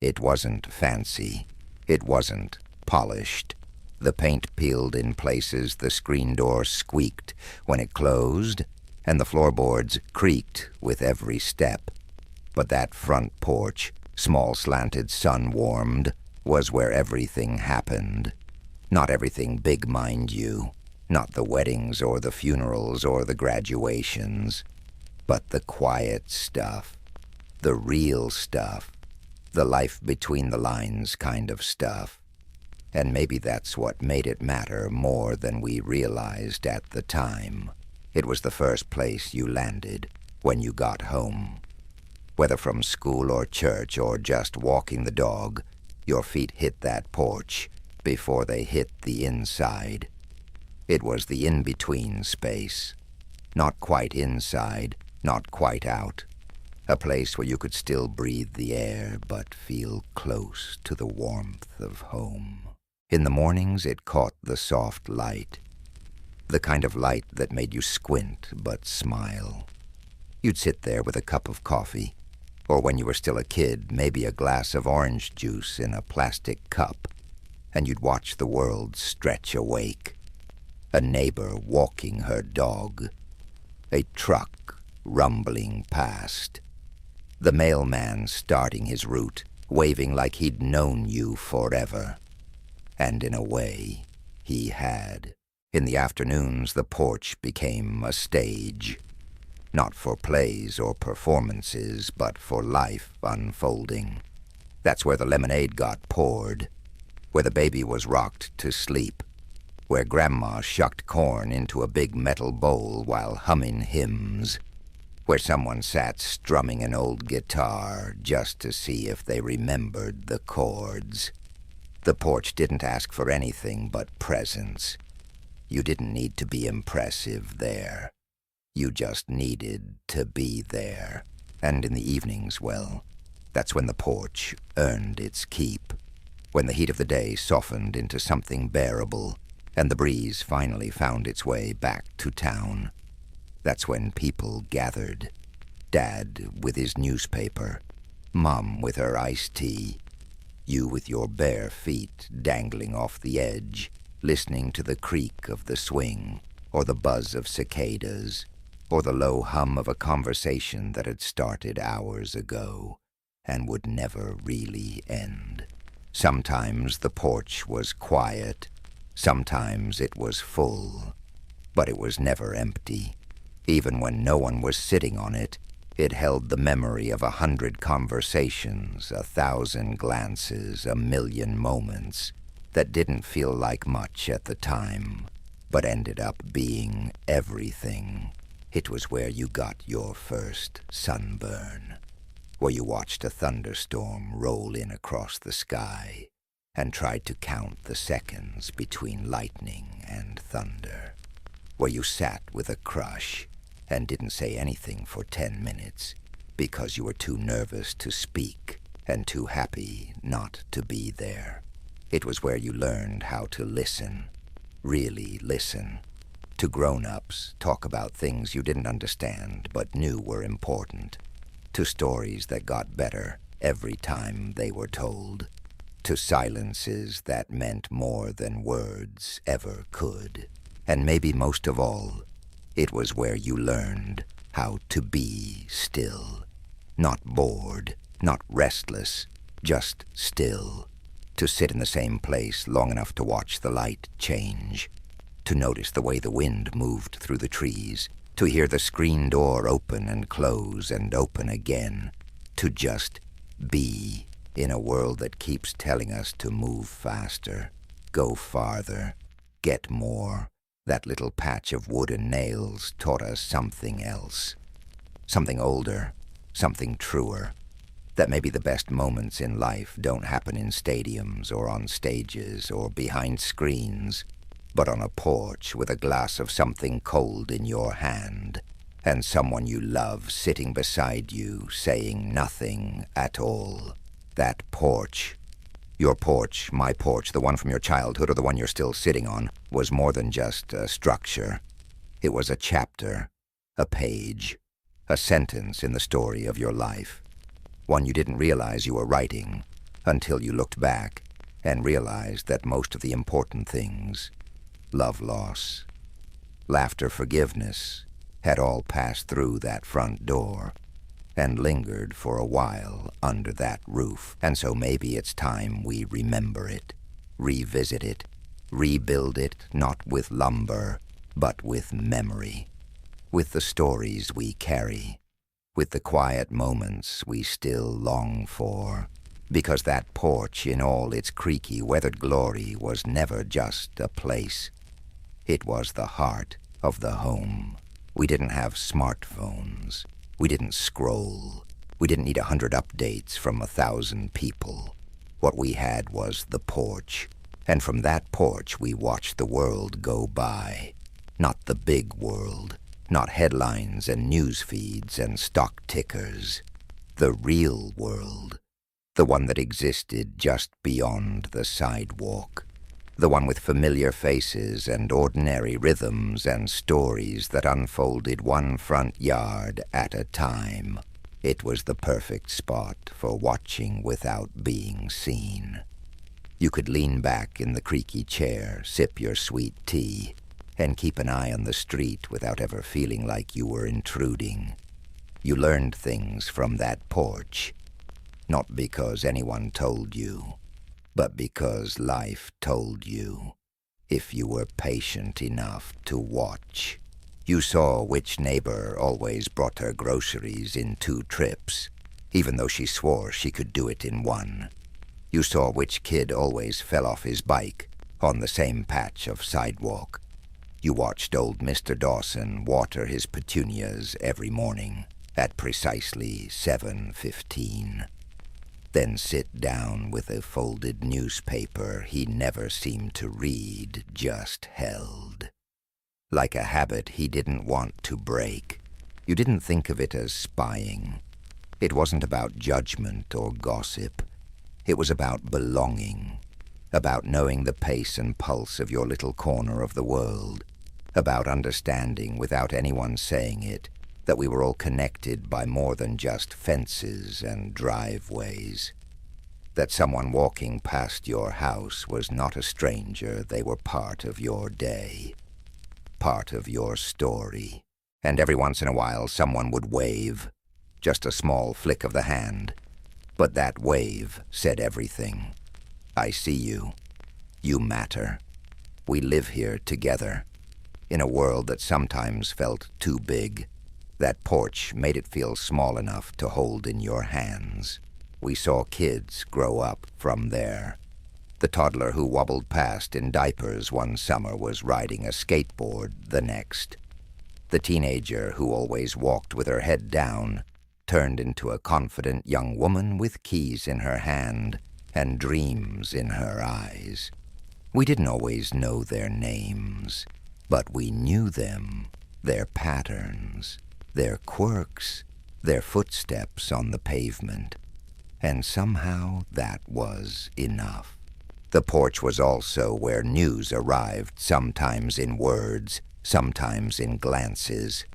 It wasn't fancy. It wasn't polished. The paint peeled in places, the screen door squeaked when it closed, and the floorboards creaked with every step. But that front porch, small slanted sun-warmed, was where everything happened. Not everything big, mind you. Not the weddings or the funerals or the graduations. But the quiet stuff. The real stuff. The life between the lines kind of stuff. And maybe that's what made it matter more than we realized at the time. It was the first place you landed when you got home. Whether from school or church or just walking the dog, your feet hit that porch before they hit the inside. It was the in-between space. Not quite inside, not quite out. A place where you could still breathe the air but feel close to the warmth of home. In the mornings it caught the soft light. The kind of light that made you squint but smile. You'd sit there with a cup of coffee, or when you were still a kid, maybe a glass of orange juice in a plastic cup, and you'd watch the world stretch awake. A neighbor walking her dog. A truck rumbling past. The mailman starting his route, waving like he'd known you forever. And in a way, he had. In the afternoons, the porch became a stage. Not for plays or performances, but for life unfolding. That's where the lemonade got poured, where the baby was rocked to sleep, where Grandma shucked corn into a big metal bowl while humming hymns, where someone sat strumming an old guitar just to see if they remembered the chords. The porch didn't ask for anything but presence. You didn't need to be impressive there. You just needed to be there. And in the evenings, well, that's when the porch earned its keep. When the heat of the day softened into something bearable, and the breeze finally found its way back to town. That's when people gathered. Dad with his newspaper, Mom with her iced tea, you with your bare feet dangling off the edge, listening to the creak of the swing, or the buzz of cicadas, or the low hum of a conversation that had started hours ago and would never really end. Sometimes the porch was quiet, sometimes it was full, but it was never empty. Even when no one was sitting on it, it held the memory of 100 conversations, 1,000 glances, 1,000,000 moments that didn't feel like much at the time, but ended up being everything. It was where you got your first sunburn, where you watched a thunderstorm roll in across the sky and tried to count the seconds between lightning and thunder, where you sat with a crush and didn't say anything for 10 minutes because you were too nervous to speak and too happy not to be there. It was where you learned how to listen, really listen, to grown-ups talk about things you didn't understand but knew were important, to stories that got better every time they were told, to silences that meant more than words ever could. And maybe most of all, it was where you learned how to be still. Not bored, not restless, just still. To sit in the same place long enough to watch the light change. To notice the way the wind moved through the trees. To hear the screen door open and close and open again. To just be in a world that keeps telling us to move faster, go farther, get more. That little patch of wood and nails taught us something else. Something older, something truer. That maybe the best moments in life don't happen in stadiums or on stages or behind screens, but on a porch with a glass of something cold in your hand and someone you love sitting beside you saying nothing at all. That porch. Your porch, my porch, the one from your childhood or the one you're still sitting on, was more than just a structure. It was a chapter, a page, a sentence in the story of your life. One you didn't realize you were writing, until you looked back and realized that most of the important things, love loss, laughter forgiveness, had all passed through that front door and lingered for a while under that roof. And so maybe it's time we remember it, revisit it, rebuild it, not with lumber, but with memory, with the stories we carry, with the quiet moments we still long for, because that porch in all its creaky, weathered glory was never just a place. It was the heart of the home. We didn't have smartphones. We didn't scroll. We didn't need 100 updates from 1,000 people. What we had was the porch, and from that porch we watched the world go by. Not the big world, not headlines and news feeds and stock tickers. The real world, the one that existed just beyond the sidewalk. The one with familiar faces and ordinary rhythms and stories that unfolded one front yard at a time. It was the perfect spot for watching without being seen. You could lean back in the creaky chair, sip your sweet tea, and keep an eye on the street without ever feeling like you were intruding. You learned things from that porch, not because anyone told you, but because life told you, if you were patient enough to watch. You saw which neighbor always brought her groceries in 2 trips, even though she swore she could do it in 1. You saw which kid always fell off his bike on the same patch of sidewalk. You watched old Mr. Dawson water his petunias every morning at precisely 7:15. Then sit down with a folded newspaper he never seemed to read, just held. Like a habit he didn't want to break. You didn't think of it as spying. It wasn't about judgment or gossip. It was about belonging, about knowing the pace and pulse of your little corner of the world, about understanding without anyone saying it that we were all connected by more than just fences and driveways, that someone walking past your house was not a stranger, they were part of your day, part of your story. And every once in a while someone would wave, just a small flick of the hand, but that wave said everything. I see you. You matter. We live here together, in a world that sometimes felt too big. That porch made it feel small enough to hold in your hands. We saw kids grow up from there. The toddler who wobbled past in diapers one summer was riding a skateboard the next. The teenager who always walked with her head down turned into a confident young woman with keys in her hand and dreams in her eyes. We didn't always know their names, but we knew them, their patterns, their quirks, their footsteps on the pavement, and somehow that was enough. The porch was also where news arrived, sometimes in words, sometimes in glances.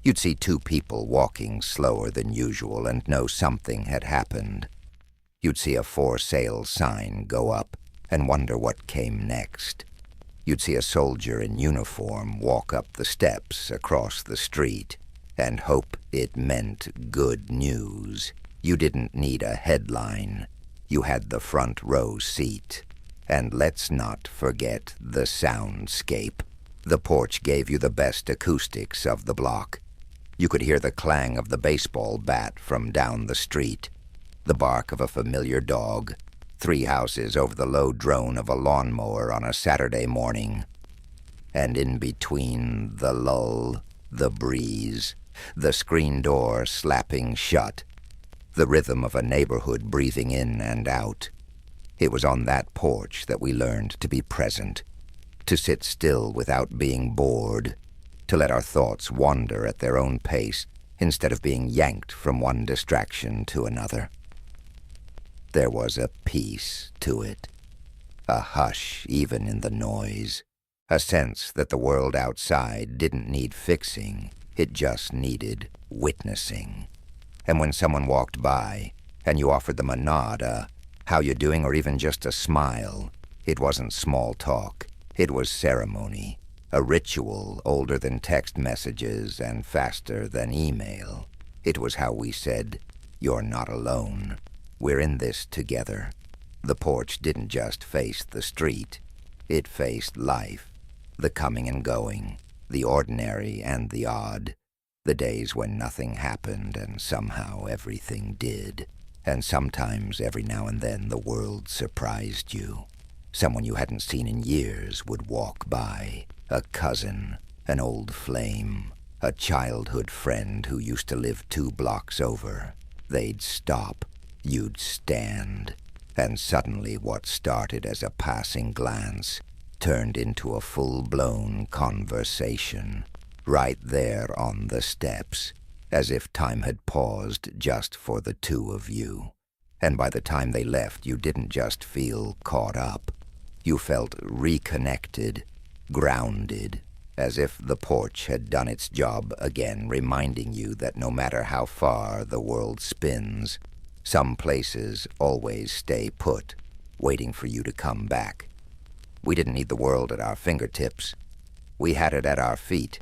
You'd see 2 people walking slower than usual and know something had happened. You'd see a for sale sign go up and wonder what came next. You'd see a soldier in uniform walk up the steps across the street and hope it meant good news. You didn't need a headline. You had the front row seat. And let's not forget the soundscape. The porch gave you the best acoustics of the block. You could hear the clang of the baseball bat from down the street, the bark of a familiar dog, 3 houses over the low drone of a lawnmower on a Saturday morning. And in between the lull, the breeze, the screen door slapping shut, the rhythm of a neighborhood breathing in and out. It was on that porch that we learned to be present, to sit still without being bored, to let our thoughts wander at their own pace instead of being yanked from one distraction to another. There was a peace to it, a hush even in the noise, a sense that the world outside didn't need fixing, it just needed witnessing. And when someone walked by and you offered them a nod, How you doing, or even just a smile. It wasn't small talk. It was ceremony. A ritual older than text messages and faster than email. It was how we said, "You're not alone. We're in this together." The porch didn't just face the street. It faced life. The coming and going. The ordinary and the odd. The days when nothing happened and somehow everything did. And sometimes, every now and then, the world surprised you. Someone you hadn't seen in years would walk by. A cousin, an old flame, a childhood friend who used to live 2 blocks over. They'd stop. You'd stand. And suddenly what started as a passing glance turned into a full-blown conversation. Right there on the steps. As if time had paused just for the 2 of you. And by the time they left, you didn't just feel caught up. You felt reconnected, grounded, as if the porch had done its job again, reminding you that no matter how far the world spins, some places always stay put, waiting for you to come back. We didn't need the world at our fingertips. We had it at our feet,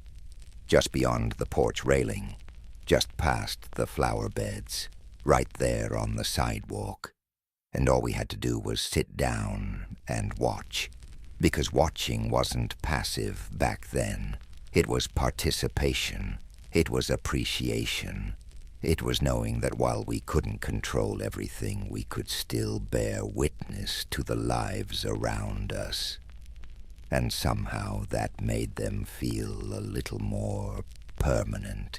just beyond the porch railing. Just past the flower beds, right there on the sidewalk. And all we had to do was sit down and watch. Because watching wasn't passive back then. It was participation. It was appreciation. It was knowing that while we couldn't control everything, we could still bear witness to the lives around us. And somehow that made them feel a little more permanent.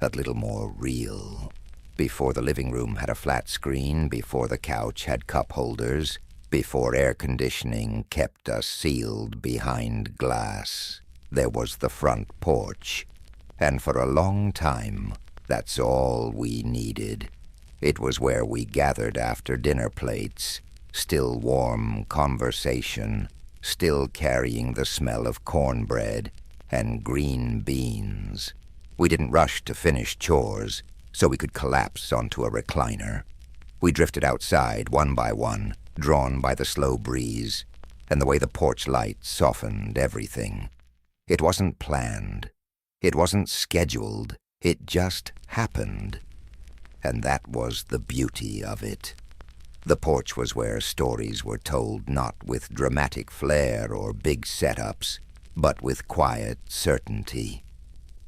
A little more real. Before the living room had a flat screen, before the couch had cup holders, before air conditioning kept us sealed behind glass, there was the front porch. And for a long time, that's all we needed. It was where we gathered after dinner plates, still warm conversation, still carrying the smell of cornbread and green beans. We didn't rush to finish chores, so we could collapse onto a recliner. We drifted outside, one by one, drawn by the slow breeze, and the way the porch light softened everything. It wasn't planned. It wasn't scheduled. It just happened. And that was the beauty of it. The porch was where stories were told not with dramatic flair or big setups, but with quiet certainty.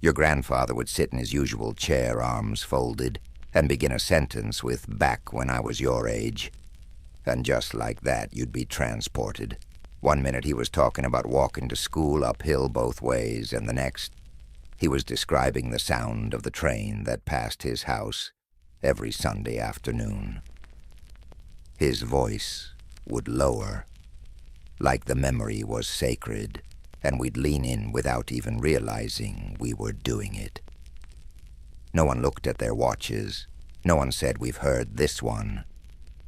Your grandfather would sit in his usual chair, arms folded, and begin a sentence with "back when I was your age." And just like that, you'd be transported. One minute he was talking about walking to school uphill both ways, and the next, he was describing the sound of the train that passed his house every Sunday afternoon. His voice would lower, like the memory was sacred, and we'd lean in without even realizing we were doing it. No one looked at their watches. No one said, "We've heard this one."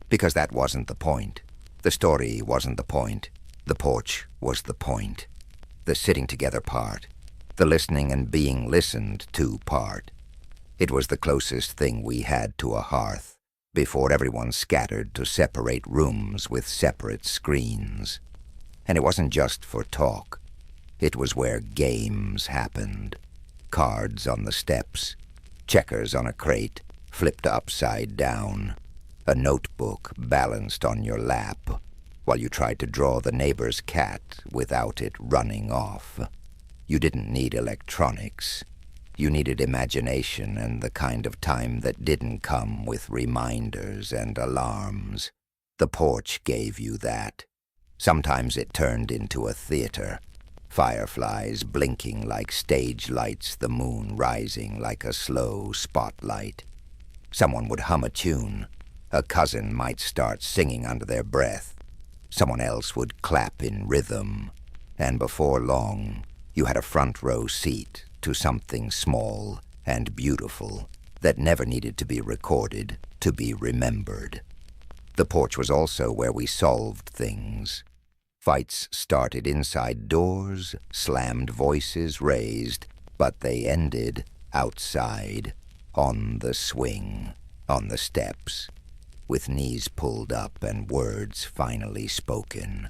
Because that wasn't the point. The story wasn't the point. The porch was the point. The sitting together part. The listening and being listened to part. It was the closest thing we had to a hearth, before everyone scattered to separate rooms with separate screens. And it wasn't just for talk. It was where games happened. Cards on the steps, checkers on a crate, flipped upside down, a notebook balanced on your lap, while you tried to draw the neighbor's cat without it running off. You didn't need electronics. You needed imagination and the kind of time that didn't come with reminders and alarms. The porch gave you that. Sometimes it turned into a theater. Fireflies blinking like stage lights, the moon rising like a slow spotlight. Someone would hum a tune. A cousin might start singing under their breath. Someone else would clap in rhythm. And before long, you had a front row seat to something small and beautiful that never needed to be recorded, to be remembered. The porch was also where we solved things. Fights started inside doors, slammed voices raised, but they ended outside, on the swing, on the steps. with knees pulled up and words finally spoken.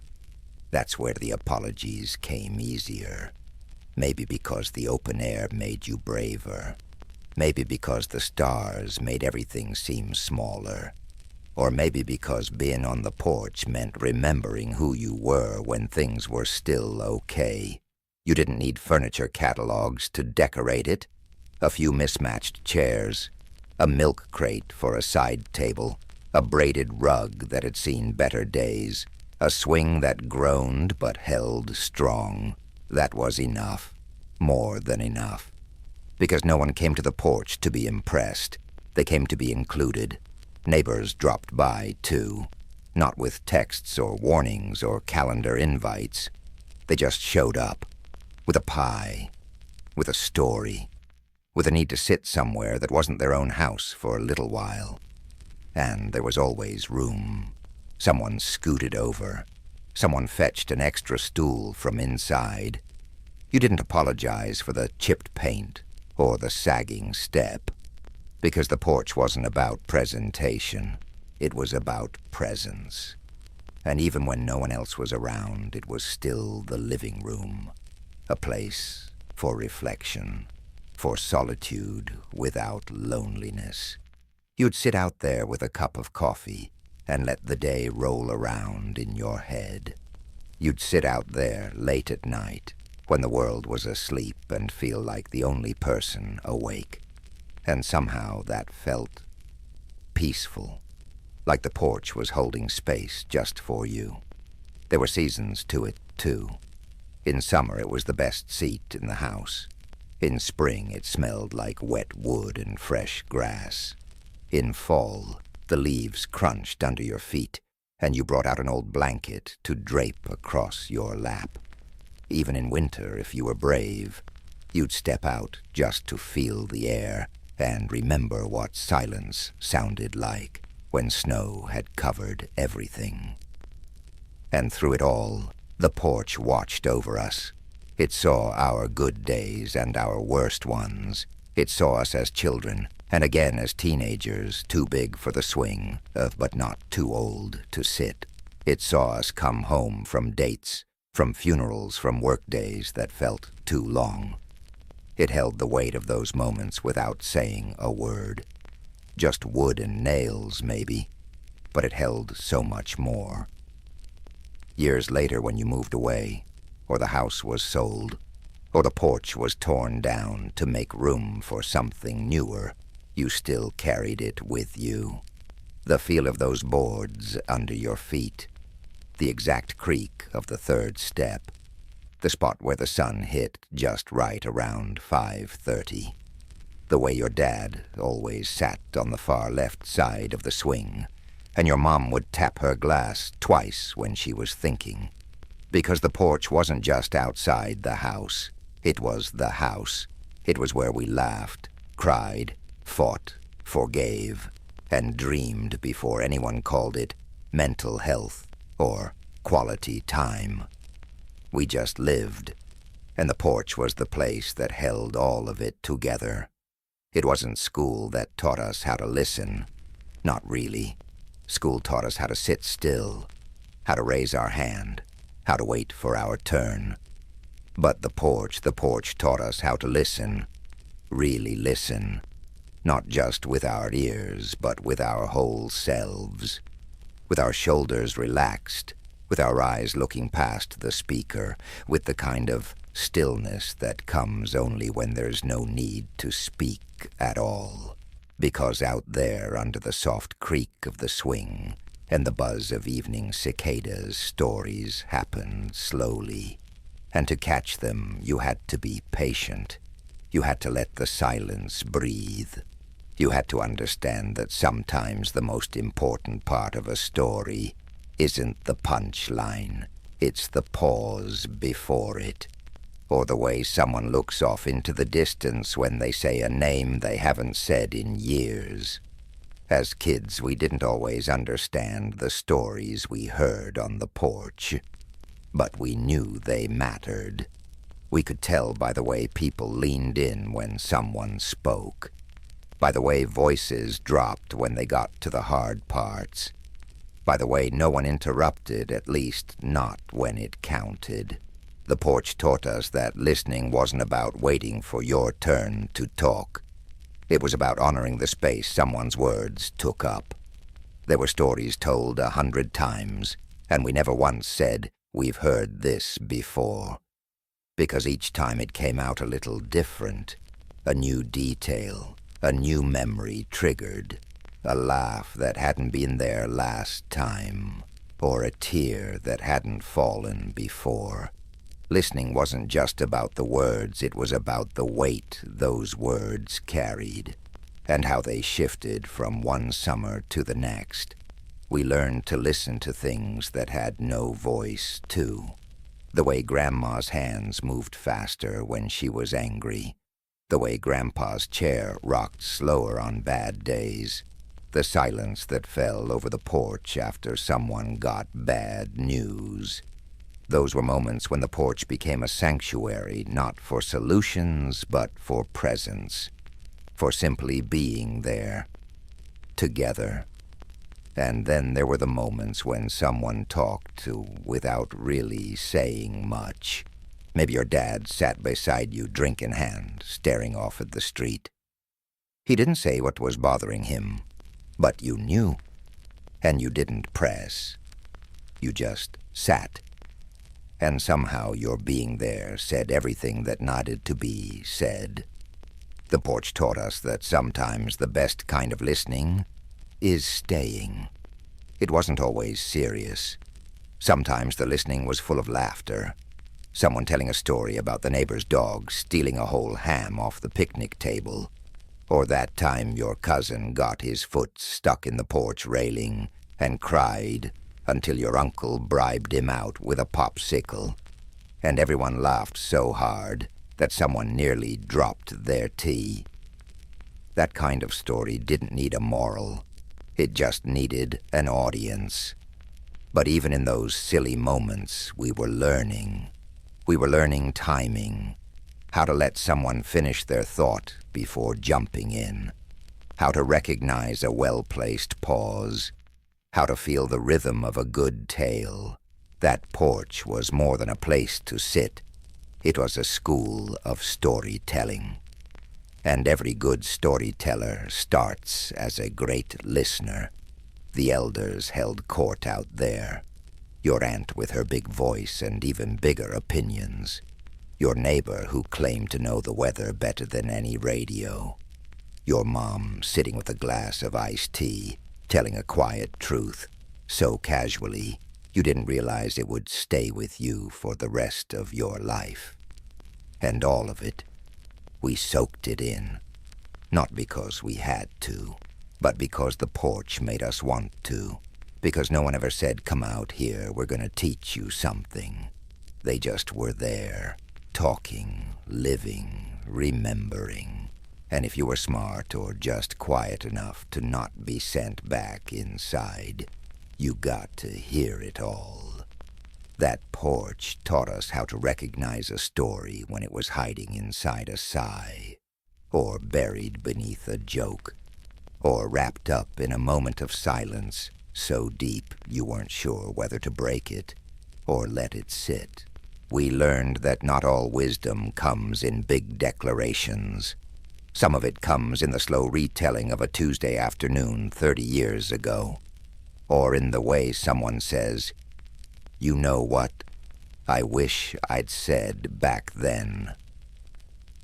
That's where the apologies came easier. Maybe because the open air made you braver. Maybe because the stars made everything seem smaller. Or maybe because being on the porch meant remembering who you were when things were still okay. You didn't need furniture catalogs to decorate it. A few mismatched chairs, a milk crate for a side table, a braided rug that had seen better days, a swing that groaned but held strong. That was enough. More than enough. Because no one came to the porch to be impressed. They came to be included. Neighbors dropped by, too. Not with texts or warnings or calendar invites. They just showed up. With a pie. With a story. With a need to sit somewhere that wasn't their own house for a little while. And there was always room. Someone scooted over. Someone fetched an extra stool from inside. You didn't apologize for the chipped paint or the sagging step. Because the porch wasn't about presentation. It was about presence. And even when no one else was around, it was still the living room. A place for reflection, for solitude without loneliness. You'd sit out there with a cup of coffee and let the day roll around in your head. You'd sit out there late at night when the world was asleep and feel like the only person awake. And somehow that felt peaceful, like the porch was holding space just for you. There were seasons to it, too. In summer, it was the best seat in the house. In spring, it smelled like wet wood and fresh grass. In fall, the leaves crunched under your feet, and you brought out an old blanket to drape across your lap. Even in winter, if you were brave, you'd step out just to feel the air and remember what silence sounded like when snow had covered everything. And through it all, the porch watched over us. It saw our good days and our worst ones. It saw us as children, and again as teenagers, too big for the swing, but not too old to sit. It saw us come home from dates, from funerals, from work days that felt too long. It held the weight of those moments without saying a word. Just wood and nails, maybe, but it held so much more. Years later, when you moved away, or the house was sold, or the porch was torn down to make room for something newer, you still carried it with you. The feel of those boards under your feet, the exact creak of the third step, the spot where the sun hit just right around 5:30. The way your dad always sat on the far left side of the swing, and your mom would tap her glass twice when she was thinking. Because the porch wasn't just outside the house. It was the house. It was where we laughed, cried, fought, forgave, and dreamed before anyone called it mental health or quality time. We just lived, and the porch was the place that held all of it together. It wasn't school that taught us how to listen. Not really. School taught us how to sit still, how to raise our hand, how to wait for our turn. But the porch taught us how to listen, really listen, not just with our ears, but with our whole selves, with our shoulders relaxed, with our eyes looking past the speaker, with the kind of stillness that comes only when there's no need to speak at all. Because out there under the soft creak of the swing and the buzz of evening cicadas, stories happened slowly. And to catch them, you had to be patient. You had to let the silence breathe. You had to understand that sometimes the most important part of a story isn't the punchline. It's the pause before it. Or the way someone looks off into the distance when they say a name they haven't said in years. As kids, we didn't always understand the stories we heard on the porch, but we knew they mattered. We could tell by the way people leaned in when someone spoke, by the way voices dropped when they got to the hard parts, by the way no one interrupted, at least not when it counted. The porch taught us that listening wasn't about waiting for your turn to talk. It was about honoring the space someone's words took up. There were stories told 100 times, and we never once said, "We've heard this before." Because each time it came out a little different, a new detail, a new memory triggered, a laugh that hadn't been there last time, or a tear that hadn't fallen before. Listening wasn't just about the words, it was about the weight those words carried, and how they shifted from one summer to the next. We learned to listen to things that had no voice, too. The way Grandma's hands moved faster when she was angry, the way Grandpa's chair rocked slower on bad days, the silence that fell over the porch after someone got bad news. Those were moments when the porch became a sanctuary, not for solutions, but for presence, for simply being there, together. And then there were the moments when someone talked to without really saying much. Maybe your dad sat beside you, drink in hand, staring off at the street. He didn't say what was bothering him, but you knew, and you didn't press. You just sat. And somehow your being there said everything that needed to be said. The porch taught us that sometimes the best kind of listening is staying. It wasn't always serious. Sometimes the listening was full of laughter. Someone telling a story about the neighbor's dog stealing a whole ham off the picnic table, or that time your cousin got his foot stuck in the porch railing and cried until your uncle bribed him out with a popsicle, and everyone laughed so hard that someone nearly dropped their tea. That kind of story didn't need a moral. It just needed an audience. But even in those silly moments, we were learning. We were learning timing, how to let someone finish their thought before jumping in, how to recognize a well-placed pause, how to feel the rhythm of a good tale. That porch was more than a place to sit. It was a school of storytelling. And every good storyteller starts as a great listener. The elders held court out there. Your aunt with her big voice and even bigger opinions. Your neighbor who claimed to know the weather better than any radio. Your mom sitting with a glass of iced tea, telling a quiet truth, so casually you didn't realize it would stay with you for the rest of your life. And all of it, we soaked it in, not because we had to, but because the porch made us want to, because no one ever said, "Come out here, we're going to teach you something." They just were there, talking, living, remembering. And if you were smart or just quiet enough to not be sent back inside, you got to hear it all. That porch taught us how to recognize a story when it was hiding inside a sigh, or buried beneath a joke, or wrapped up in a moment of silence so deep you weren't sure whether to break it or let it sit. We learned that not all wisdom comes in big declarations. Some of it comes in the slow retelling of a Tuesday afternoon 30 years ago, or in the way someone says, "You know what I wish I'd said back then."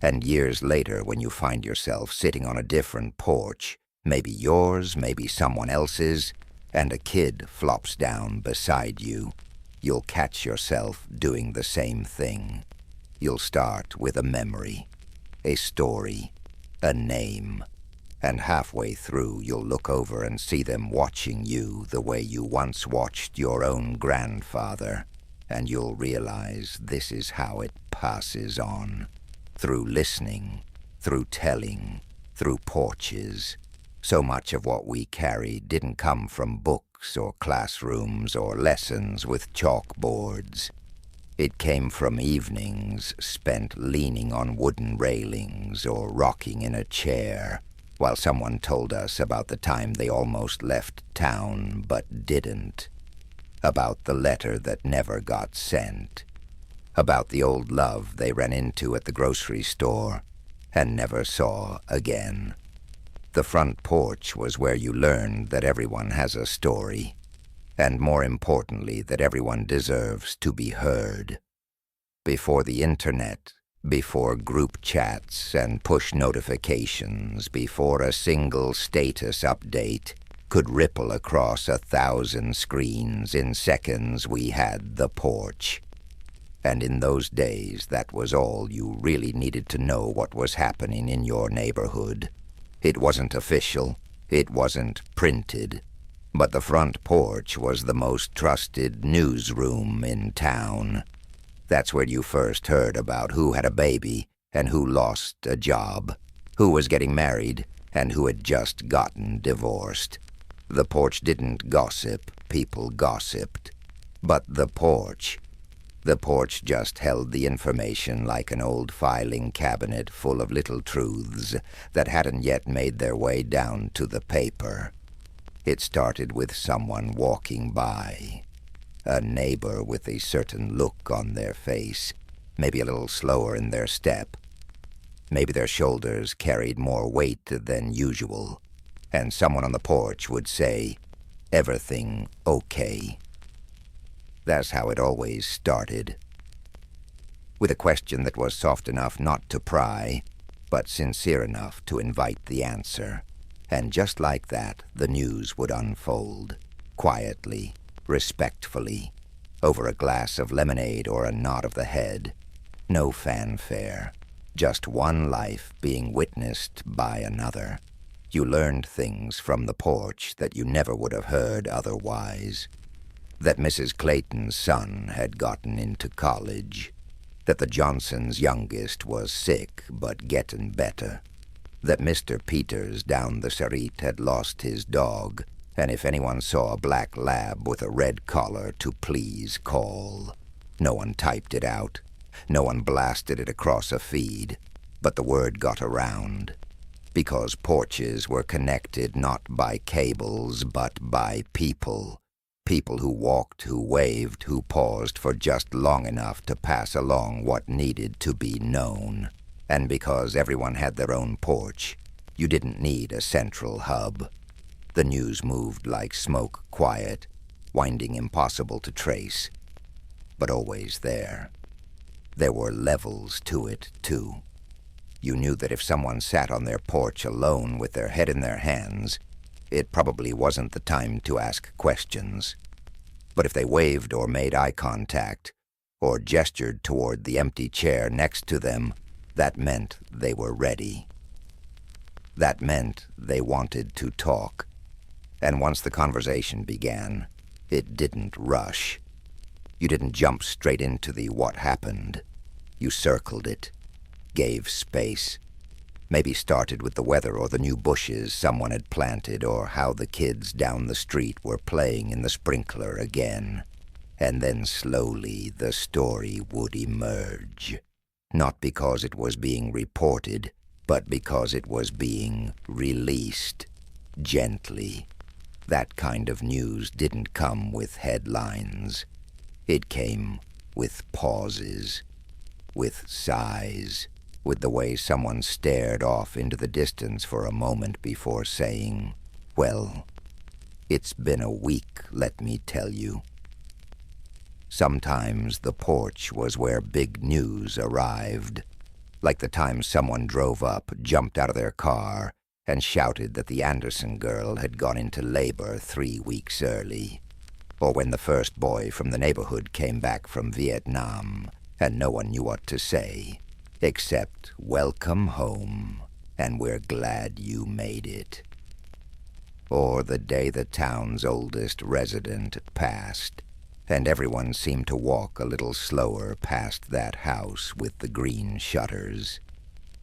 And years later, when you find yourself sitting on a different porch, maybe yours, maybe someone else's, and a kid flops down beside you, you'll catch yourself doing the same thing. You'll start with a memory, a story, a name, and halfway through you'll look over and see them watching you the way you once watched your own grandfather, and you'll realize this is how it passes on, through listening, through telling, through porches. So much of what we carry didn't come from books or classrooms or lessons with chalkboards. It came from evenings spent leaning on wooden railings or rocking in a chair, while someone told us about the time they almost left town but didn't, about the letter that never got sent, about the old love they ran into at the grocery store and never saw again. The front porch was where you learned that everyone has a story, and more importantly, that everyone deserves to be heard. Before the internet, before group chats and push notifications, before a single status update could ripple across 1,000 screens in seconds, we had the porch. And in those days, that was all you really needed to know what was happening in your neighborhood. It wasn't official, it wasn't printed, but the front porch was the most trusted newsroom in town. That's where you first heard about who had a baby and who lost a job, who was getting married and who had just gotten divorced. The porch didn't gossip, people gossiped. But the porch just held the information like an old filing cabinet full of little truths that hadn't yet made their way down to the paper. It started with someone walking by. A neighbor with a certain look on their face, maybe a little slower in their step. Maybe their shoulders carried more weight than usual, and someone on the porch would say, "Everything okay?" That's how it always started. With a question that was soft enough not to pry, but sincere enough to invite the answer. And just like that, the news would unfold, quietly, respectfully, over a glass of lemonade or a nod of the head. No fanfare, just one life being witnessed by another. You learned things from the porch that you never would have heard otherwise. That Mrs. Clayton's son had gotten into college. That the Johnsons' youngest was sick but getting better. That Mr. Peters down the street had lost his dog, and if anyone saw a black lab with a red collar to please call. No one typed it out. No one blasted it across a feed. But the word got around. Because porches were connected not by cables, but by people. People who walked, who waved, who paused for just long enough to pass along what needed to be known. And because everyone had their own porch, you didn't need a central hub. The news moved like smoke, quiet, winding impossible to trace, but always there. There were levels to it, too. You knew that if someone sat on their porch alone with their head in their hands, it probably wasn't the time to ask questions. But if they waved or made eye contact, or gestured toward the empty chair next to them, that meant they were ready. That meant they wanted to talk. And once the conversation began, it didn't rush. You didn't jump straight into the what happened. You circled it, gave space. Maybe started with the weather or the new bushes someone had planted or how the kids down the street were playing in the sprinkler again. And then slowly the story would emerge. Not because it was being reported, but because it was being released, gently. That kind of news didn't come with headlines. It came with pauses, with sighs, with the way someone stared off into the distance for a moment before saying, "Well, it's been a week, let me tell you." Sometimes the porch was where big news arrived, like the time someone drove up, jumped out of their car, and shouted that the Anderson girl had gone into labor 3 weeks early, or when the first boy from the neighborhood came back from Vietnam, and no one knew what to say, except "Welcome home, and we're glad you made it." Or the day the town's oldest resident passed, and everyone seemed to walk a little slower past that house with the green shutters.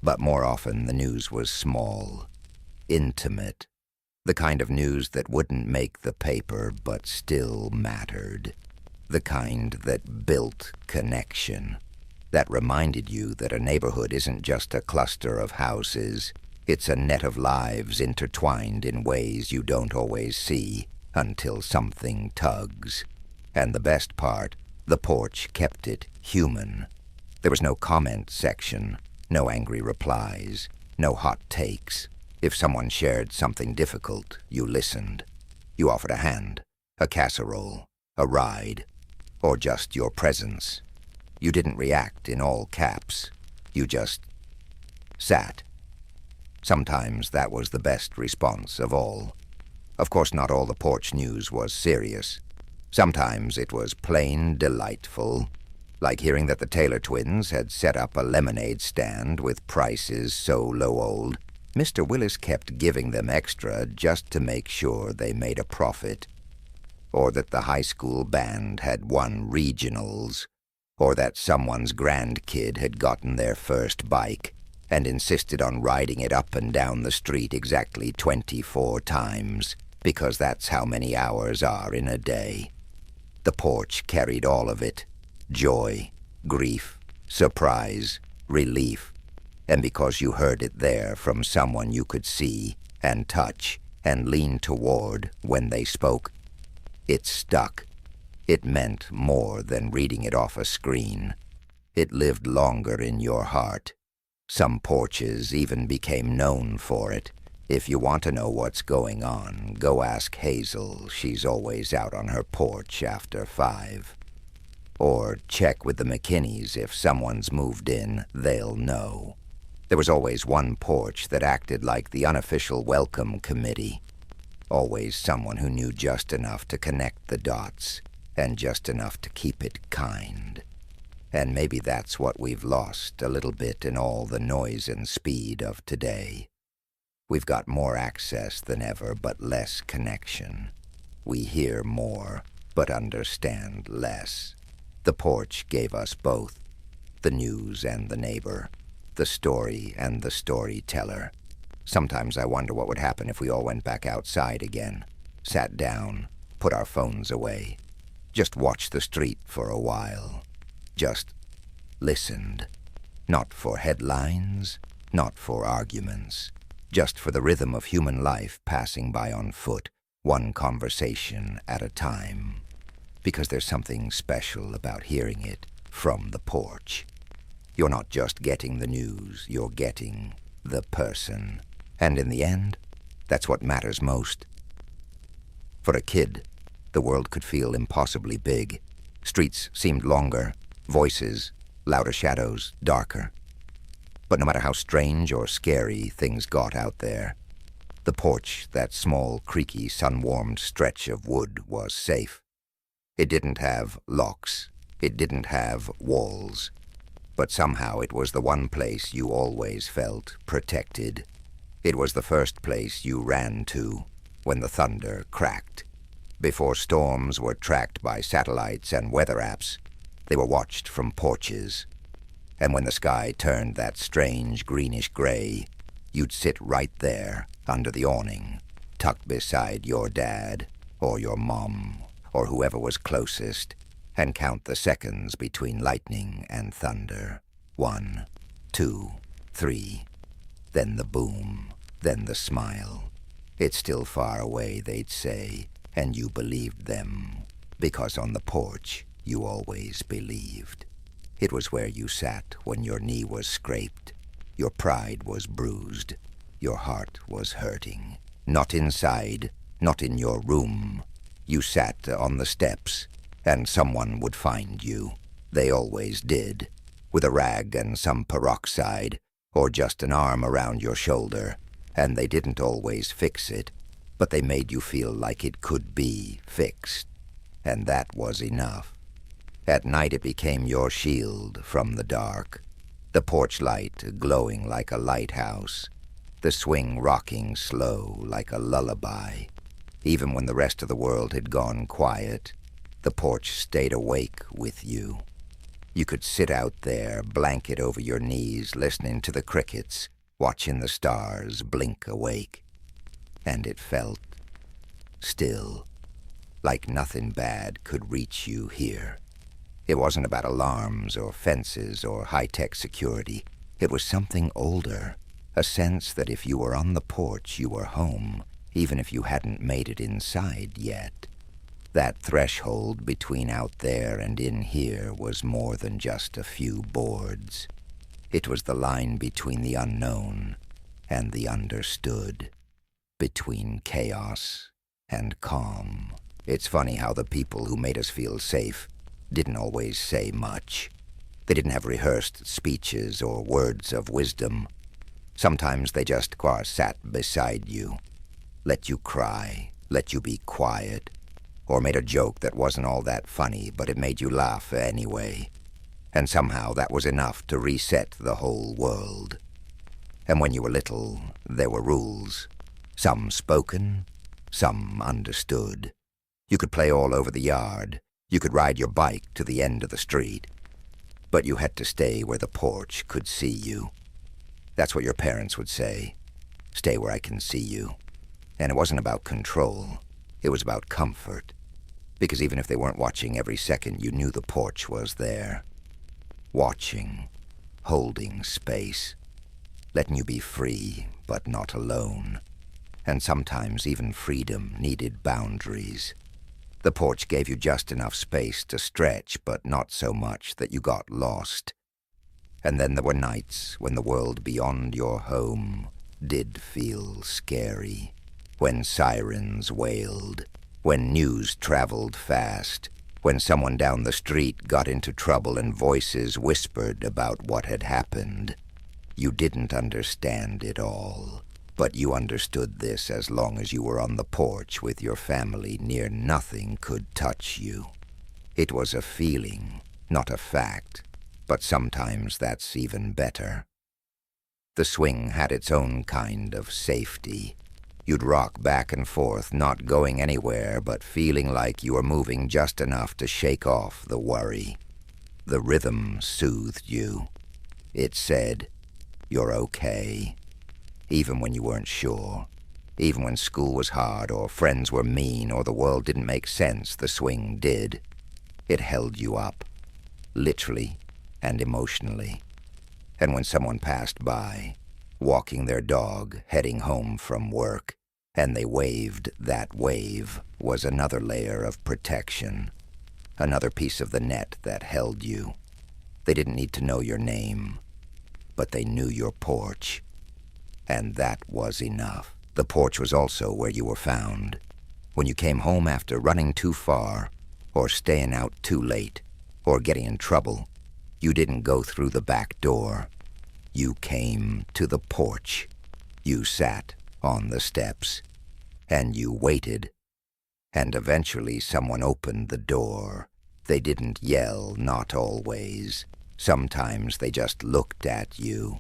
But more often the news was small, intimate, the kind of news that wouldn't make the paper but still mattered, the kind that built connection, that reminded you that a neighborhood isn't just a cluster of houses, It's a net of lives intertwined in ways you don't always see until something tugs. And the best part, the porch kept it human. There was no comment section, no angry replies, no hot takes. If someone shared something difficult, you listened. You offered a hand, a casserole, a ride, or just your presence. You didn't react in all caps. You just sat. Sometimes that was the best response of all. Of course, not all the porch news was serious. Sometimes it was plain delightful, like hearing that the Taylor twins had set up a lemonade stand with prices so low-old, Mr. Willis kept giving them extra just to make sure they made a profit. Or that the high school band had won regionals, or that someone's grandkid had gotten their first bike and insisted on riding it up and down the street exactly 24 times, because that's how many hours are in a day. The porch carried all of it: joy, grief, surprise, relief. And because you heard it there from someone you could see and touch and lean toward when they spoke, it stuck. It meant more than reading it off a screen. It lived longer in your heart. Some porches even became known for it. If you want to know what's going on, go ask Hazel. She's always out on her porch after 5. Or check with the McKinneys. If someone's moved in, they'll know. There was always one porch that acted like the unofficial welcome committee. Always someone who knew just enough to connect the dots, and just enough to keep it kind. And maybe that's what we've lost a little bit in all the noise and speed of today. We've got more access than ever, but less connection. We hear more, but understand less. The porch gave us both, the news and the neighbor, the story and the storyteller. Sometimes I wonder what would happen if we all went back outside again, sat down, put our phones away, just watched the street for a while. Just listened. Not for headlines, not for arguments, just for the rhythm of human life passing by on foot, one conversation at a time. Because there's something special about hearing it from the porch. You're not just getting the news, you're getting the person. And in the end, that's what matters most. For a kid, the world could feel impossibly big. Streets seemed longer, voices, louder shadows, darker. But no matter how strange or scary things got out there, the porch, that small, creaky, sun-warmed stretch of wood, was safe. It didn't have locks. It didn't have walls. But somehow it was the one place you always felt protected. It was the first place you ran to when the thunder cracked. Before storms were tracked by satellites and weather apps, they were watched from porches. And when the sky turned that strange greenish gray, you'd sit right there under the awning, tucked beside your dad or your mom or whoever was closest, and count the seconds between lightning and thunder. 1, 2, 3. Then the boom, then the smile. It's still far away, they'd say, and you believed them, because on the porch you always believed. It was where you sat when your knee was scraped, your pride was bruised, your heart was hurting. Not inside, not in your room. You sat on the steps, and someone would find you. They always did, with a rag and some peroxide, or just an arm around your shoulder, and they didn't always fix it, but they made you feel like it could be fixed, and that was enough. At night it became your shield from the dark, the porch light glowing like a lighthouse, the swing rocking slow like a lullaby. Even when the rest of the world had gone quiet, the porch stayed awake with you. You could sit out there, blanket over your knees, listening to the crickets, watching the stars blink awake. And it felt still, like nothing bad could reach you here. It wasn't about alarms or fences or high-tech security. It was something older, A sense that if you were on the porch, you were home, even if you hadn't made it inside yet. That threshold between out there and in here was more than just a few boards. It was the line between the unknown and the understood, between chaos and calm. It's funny how the people who made us feel safe didn't always say much. They didn't have rehearsed speeches or words of wisdom. Sometimes they just sat beside you, let you cry, let you be quiet, or made a joke that wasn't all that funny, but it made you laugh anyway. And somehow that was enough to reset the whole world. And when you were little, there were rules. Some spoken, some understood. You could play all over the yard. You could ride your bike to the end of the street. But you had to stay where the porch could see you. That's what your parents would say. Stay where I can see you. And it wasn't about control. It was about comfort. Because even if they weren't watching every second, you knew the porch was there. Watching, holding space, letting you be free, but not alone. And sometimes even freedom needed boundaries. The porch gave you just enough space to stretch, but not so much that you got lost. And then there were nights when the world beyond your home did feel scary. When sirens wailed, when news traveled fast, when someone down the street got into trouble and voices whispered about what had happened. You didn't understand it all, but you understood this as long as you were on the porch with your family near nothing could touch you. It was a feeling, not a fact, but sometimes that's even better. The swing had its own kind of safety. You'd rock back and forth, not going anywhere, but feeling like you were moving just enough to shake off the worry. The rhythm soothed you. It said, "You're okay." Even when you weren't sure. Even when school was hard, or friends were mean, or the world didn't make sense, the swing did. It held you up, literally and emotionally. And when someone passed by, walking their dog, heading home from work, and they waved, that wave was another layer of protection, another piece of the net that held you. They didn't need to know your name, but they knew your porch, and that was enough. The porch was also where you were found. When you came home after running too far, or staying out too late, or getting in trouble, you didn't go through the back door. You came to the porch. You sat on the steps, and you waited. And eventually someone opened the door. They didn't yell, not always. Sometimes they just looked at you,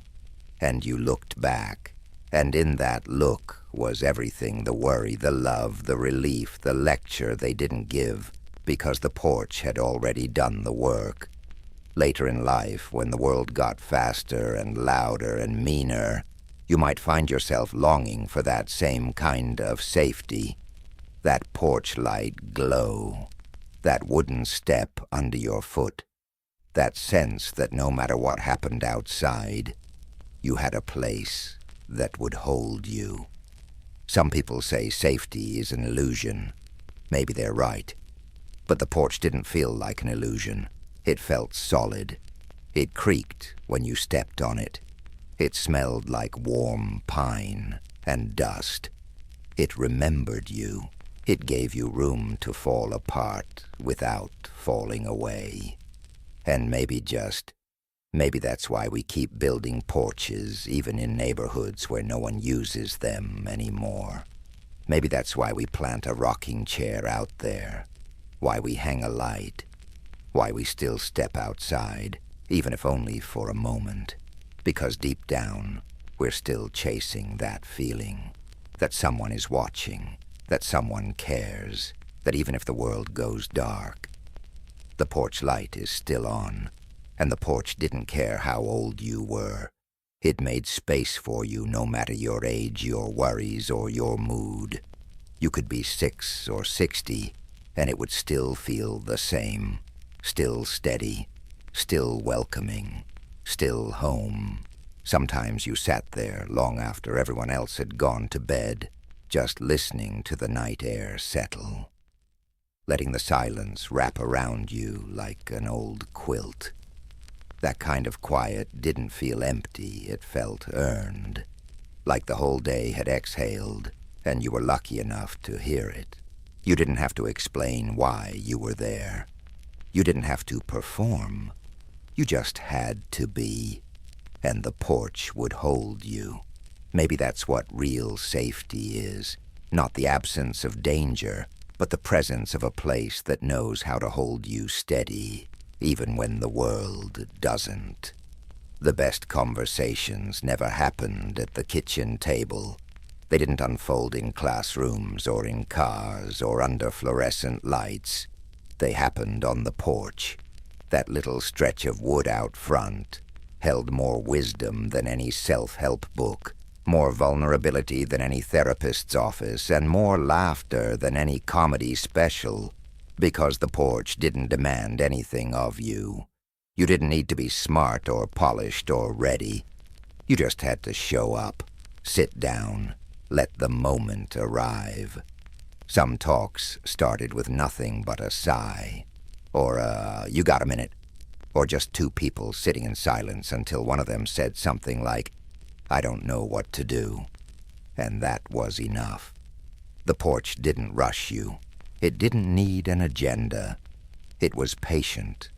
and you looked back. And in that look was everything, the worry, the love, the relief, the lecture they didn't give, because the porch had already done the work. Later in life, when the world got faster and louder and meaner, you might find yourself longing for that same kind of safety, that porch light glow, that wooden step under your foot, that sense that no matter what happened outside, you had a place that would hold you. Some people say safety is an illusion. Maybe they're right. But the porch didn't feel like an illusion. It felt solid. It creaked when you stepped on it. It smelled like warm pine and dust. It remembered you. It gave you room to fall apart without falling away. And maybe that's why we keep building porches even in neighborhoods where no one uses them anymore. Maybe that's why we plant a rocking chair out there, why we hang a light, why we still step outside, even if only for a moment. Because deep down, we're still chasing that feeling, that someone is watching, that someone cares, that even if the world goes dark, the porch light is still on, and the porch didn't care how old you were. It made space for you no matter your age, your worries, or your mood. You could be 6 or 60, and it would still feel the same. Still steady, still welcoming, still home, Sometimes you sat there long after everyone else had gone to bed, just listening to the night air settle, letting the silence wrap around you like an old quilt. That kind of quiet didn't feel empty, it felt earned, like the whole day had exhaled, and you were lucky enough to hear it. You didn't have to explain why you were there. You didn't have to perform. You just had to be, and the porch would hold you. Maybe that's what real safety is, not the absence of danger, but the presence of a place that knows how to hold you steady, even when the world doesn't. The best conversations never happened at the kitchen table. They didn't unfold in classrooms or in cars or under fluorescent lights. They happened on the porch. That little stretch of wood out front held more wisdom than any self-help book, more vulnerability than any therapist's office, and more laughter than any comedy special, because the porch didn't demand anything of you. You didn't need to be smart or polished or ready. You just had to show up, sit down, let the moment arrive. Some talks started with nothing but a sigh, or you got a minute, or just two people sitting in silence until one of them said something like, I don't know what to do. And that was enough. The porch didn't rush you. It didn't need an agenda. It was patient.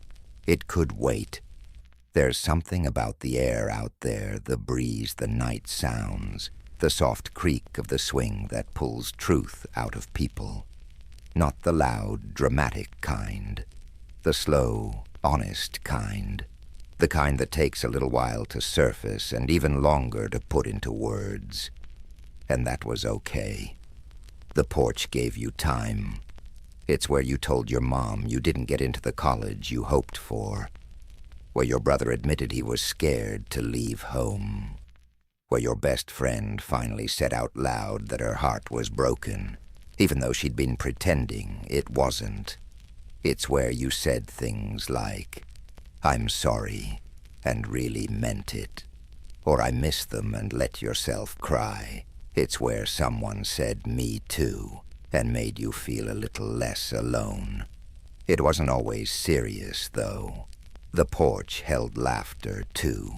It could wait. There's something about the air out there, the breeze, the night sounds, the soft creak of the swing that pulls truth out of people. Not the loud, dramatic kind. The slow, honest kind. The kind that takes a little while to surface and even longer to put into words. And that was okay. The porch gave you time. It's where you told your mom you didn't get into the college you hoped for. Where your brother admitted he was scared to leave home. Where your best friend finally said out loud that her heart was broken, even though she'd been pretending it wasn't. It's where you said things like, I'm sorry, and really meant it. Or I miss them and let yourself cry. It's where someone said me too, and made you feel a little less alone. It wasn't always serious, though. The porch held laughter, too.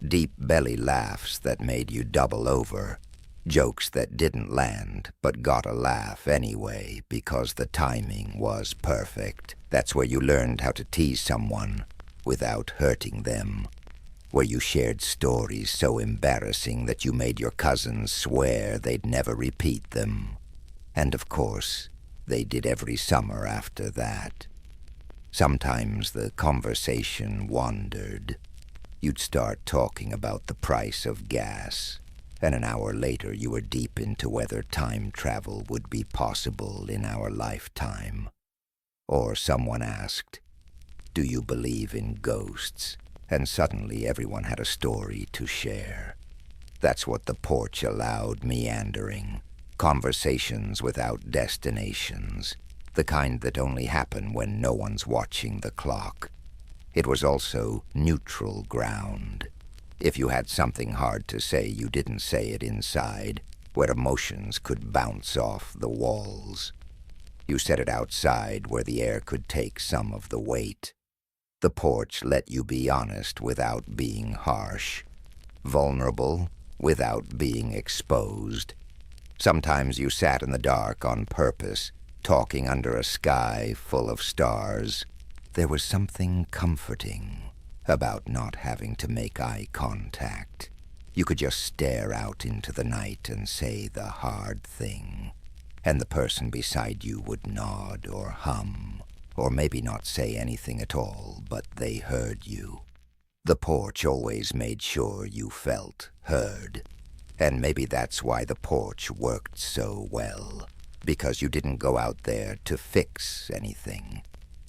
Deep belly laughs that made you double over. Jokes that didn't land, but got a laugh anyway, because the timing was perfect. That's where you learned how to tease someone without hurting them. Where you shared stories so embarrassing that you made your cousins swear they'd never repeat them. And of course, they did every summer after that. Sometimes the conversation wandered. You'd start talking about the price of gas, and an hour later you were deep into whether time travel would be possible in our lifetime. Or someone asked, do you believe in ghosts? And suddenly everyone had a story to share. That's what the porch allowed, meandering. Conversations without destinations, the kind that only happen when no one's watching the clock. It was also neutral ground. If you had something hard to say, you didn't say it inside, where emotions could bounce off the walls. You said it outside, where the air could take some of the weight. The porch let you be honest without being harsh, vulnerable without being exposed. Sometimes you sat in the dark on purpose, talking under a sky full of stars. There was something comforting about not having to make eye contact. You could just stare out into the night and say the hard thing, and the person beside you would nod or hum, or maybe not say anything at all, but they heard you. The porch always made sure you felt heard. And maybe that's why the porch worked so well, because you didn't go out there to fix anything.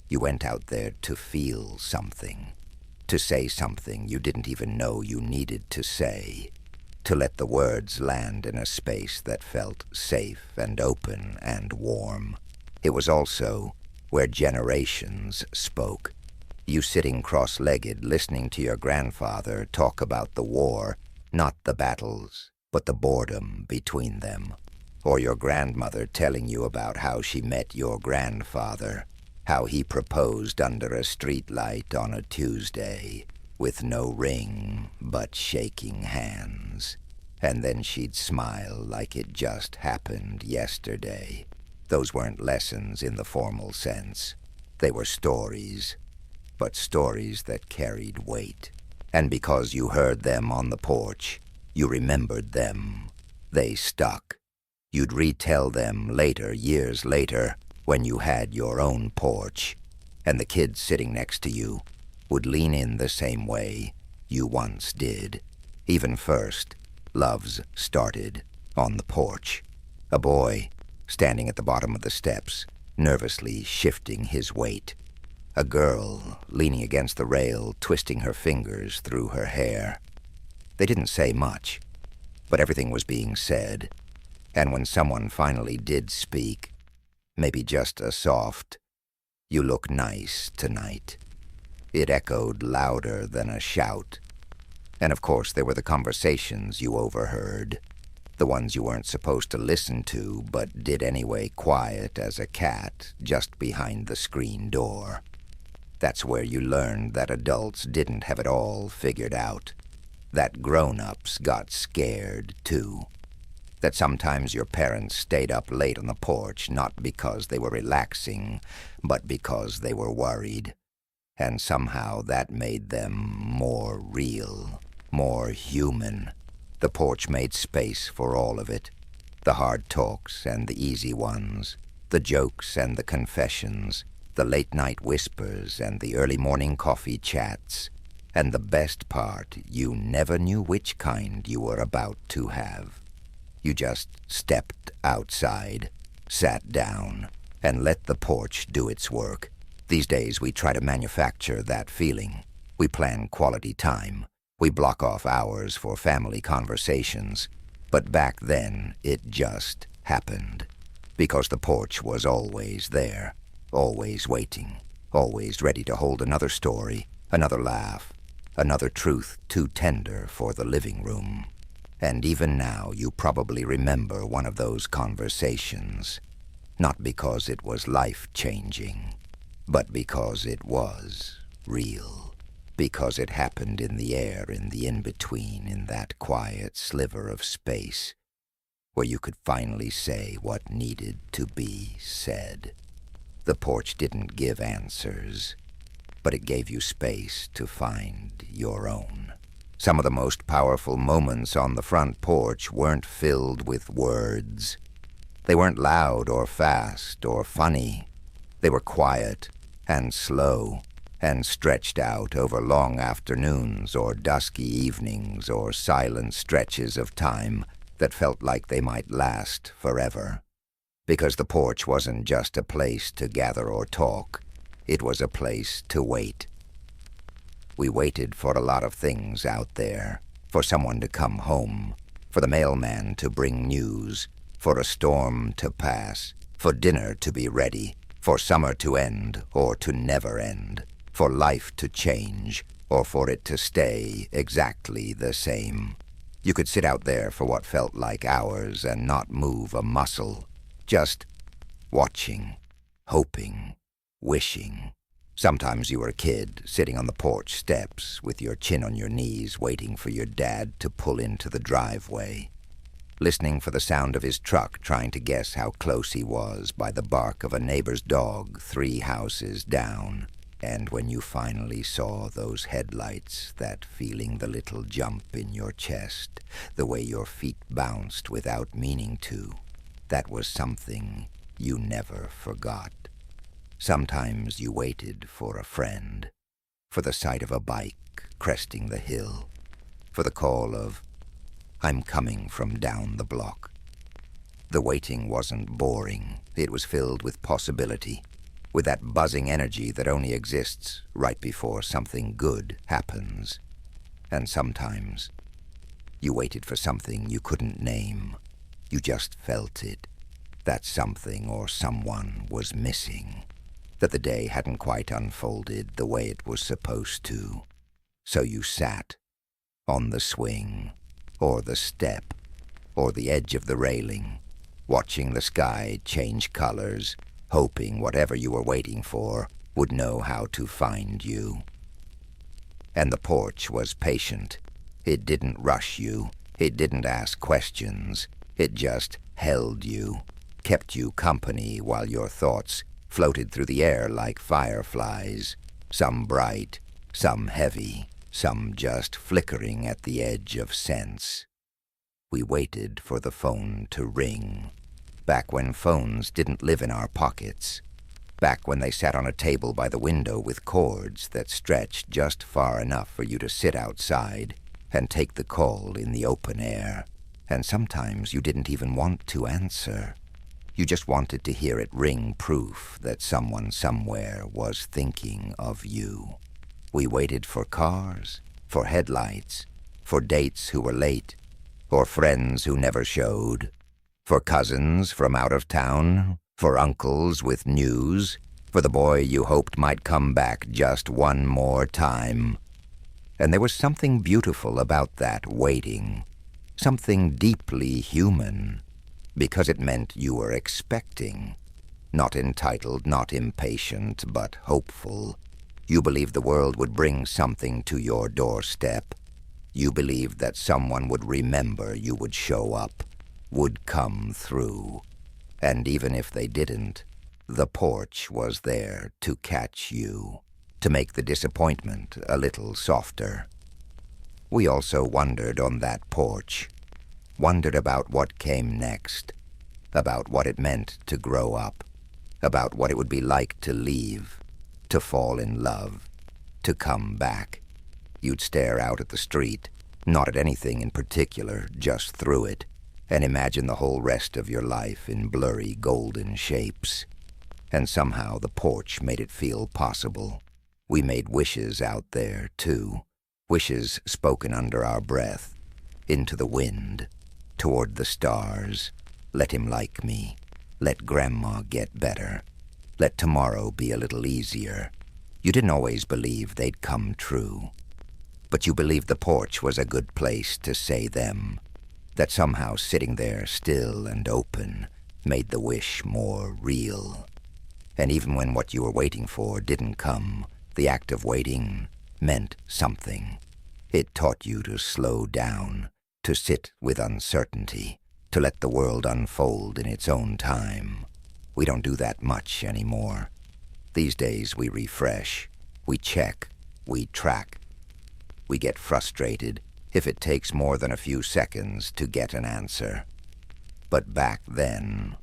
You went out there to feel something, to say something you didn't even know you needed to say, to let the words land in a space that felt safe and open and warm. It was also where generations spoke. You sitting cross-legged, listening to your grandfather talk about the war, Not the battles, but the boredom between them. Or your grandmother telling you about how she met your grandfather, how he proposed under a streetlight on a Tuesday, with no ring but shaking hands. And then she'd smile like it just happened yesterday. Those weren't lessons in the formal sense. They were stories, but stories that carried weight. And because you heard them on the porch, you remembered them. They stuck. You'd retell them later, years later, when you had your own porch, and the kids sitting next to you would lean in the same way you once did. Even first, loves started on the porch. A boy standing at the bottom of the steps, nervously shifting his weight. A girl leaning against the rail, twisting her fingers through her hair. They didn't say much, but everything was being said. And when someone finally did speak, maybe just a soft, "You look nice tonight," it echoed louder than a shout. And of course there were the conversations you overheard, the ones you weren't supposed to listen to but did anyway, quiet as a cat just behind the screen door. That's where you learned that adults didn't have it all figured out, that grown-ups got scared too. That sometimes your parents stayed up late on the porch not because they were relaxing, but because they were worried. And somehow that made them more real, more human. The porch made space for all of it. The hard talks and the easy ones, the jokes and the confessions, the late-night whispers and the early morning coffee chats. And the best part, you never knew which kind you were about to have. You just stepped outside, sat down, and let the porch do its work. These days we try to manufacture that feeling. We plan quality time. We block off hours for family conversations. But back then, it just happened. Because the porch was always there, always waiting, always ready to hold another story, another laugh, another truth too tender for the living room. And even now, you probably remember one of those conversations. Not because it was life-changing, but because it was real. Because it happened in the air, in the in-between, in that quiet sliver of space, where you could finally say what needed to be said. The porch didn't give answers, but it gave you space to find your own. Some of the most powerful moments on the front porch weren't filled with words. They weren't loud or fast or funny. They were quiet and slow and stretched out over long afternoons or dusky evenings or silent stretches of time that felt like they might last forever. Because the porch wasn't just a place to gather or talk. It was a place to wait. We waited for a lot of things out there, for someone to come home, for the mailman to bring news, for a storm to pass, for dinner to be ready, for summer to end or to never end, for life to change or for it to stay exactly the same. You could sit out there for what felt like hours and not move a muscle, just watching, hoping, wishing. Sometimes you were a kid, sitting on the porch steps with your chin on your knees, waiting for your dad to pull into the driveway, listening for the sound of his truck, trying to guess how close he was by the bark of a neighbor's dog 3 houses down. And when you finally saw those headlights, that feeling, the little jump in your chest, the way your feet bounced without meaning to, that was something you never forgot. Sometimes you waited for a friend, for the sight of a bike cresting the hill, for the call of, "I'm coming from down the block." The waiting wasn't boring. It was filled with possibility, with that buzzing energy that only exists right before something good happens. And sometimes you waited for something you couldn't name. You just felt it, that something or someone was missing, that the day hadn't quite unfolded the way it was supposed to. So you sat on the swing, or the step, or the edge of the railing, watching the sky change colors, hoping whatever you were waiting for would know how to find you. And the porch was patient. It didn't rush you. It didn't ask questions. It just held you, kept you company while your thoughts floated through the air like fireflies, some bright, some heavy, some just flickering at the edge of sense. We waited for the phone to ring, back when phones didn't live in our pockets, back when they sat on a table by the window with cords that stretched just far enough for you to sit outside and take the call in the open air. And sometimes you didn't even want to answer. You just wanted to hear it ring proof that someone somewhere was thinking of you. We waited for cars, for headlights, for dates who were late, for friends who never showed, for cousins from out of town, for uncles with news, for the boy you hoped might come back just one more time. And there was something beautiful about that waiting, something deeply human, because it meant you were expecting, not entitled, not impatient, but hopeful. You believed the world would bring something to your doorstep. You believed that someone would remember you would show up, would come through. And even if they didn't, the porch was there to catch you, to make the disappointment a little softer. We also wondered on that porch, wondered about what came next, about what it meant to grow up, about what it would be like to leave, to fall in love, to come back. You'd stare out at the street, not at anything in particular, just through it, and imagine the whole rest of your life in blurry golden shapes. And somehow the porch made it feel possible. We made wishes out there, too, wishes spoken under our breath, into the wind, toward the stars. Let him like me. Let Grandma get better. Let tomorrow be a little easier. You didn't always believe they'd come true, but you believed the porch was a good place to say them, that somehow sitting there still and open made the wish more real. And even when what you were waiting for didn't come, the act of waiting meant something. It taught you to slow down, to sit with uncertainty, to let the world unfold in its own time. We don't do that much anymore. These days we refresh, we check, we track. We get frustrated if it takes more than a few seconds to get an answer. But back then,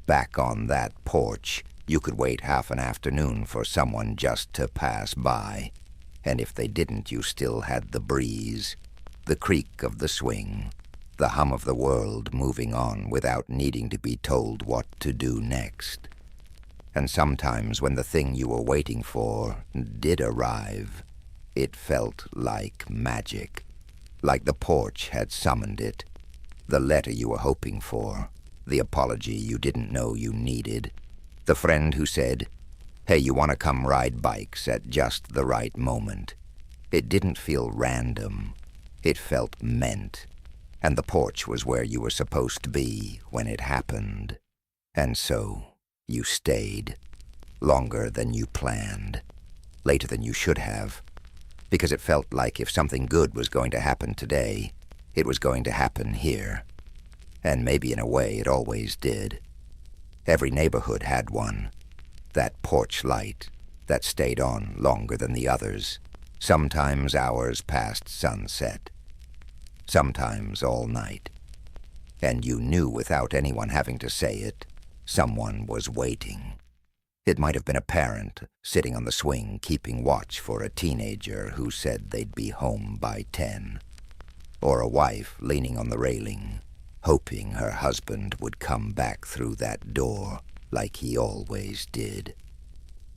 back on that porch, you could wait half an afternoon for someone just to pass by. And if they didn't, you still had the breeze, the creak of the swing, the hum of the world moving on without needing to be told what to do next. And sometimes when the thing you were waiting for did arrive, it felt like magic, like the porch had summoned it, the letter you were hoping for, the apology you didn't know you needed, the friend who said, "Hey, you want to come ride bikes," at just the right moment. It didn't feel random. It felt meant. And the porch was where you were supposed to be when it happened. And so you stayed, longer than you planned, later than you should have, because it felt like if something good was going to happen today, it was going to happen here. And maybe in a way it always did. Every neighborhood had one, that porch light that stayed on longer than the others, sometimes hours past sunset, sometimes all night. And you knew without anyone having to say it, someone was waiting. It might have been a parent sitting on the swing keeping watch for a teenager who said they'd be home by 10, or a wife leaning on the railing, hoping her husband would come back through that door like he always did.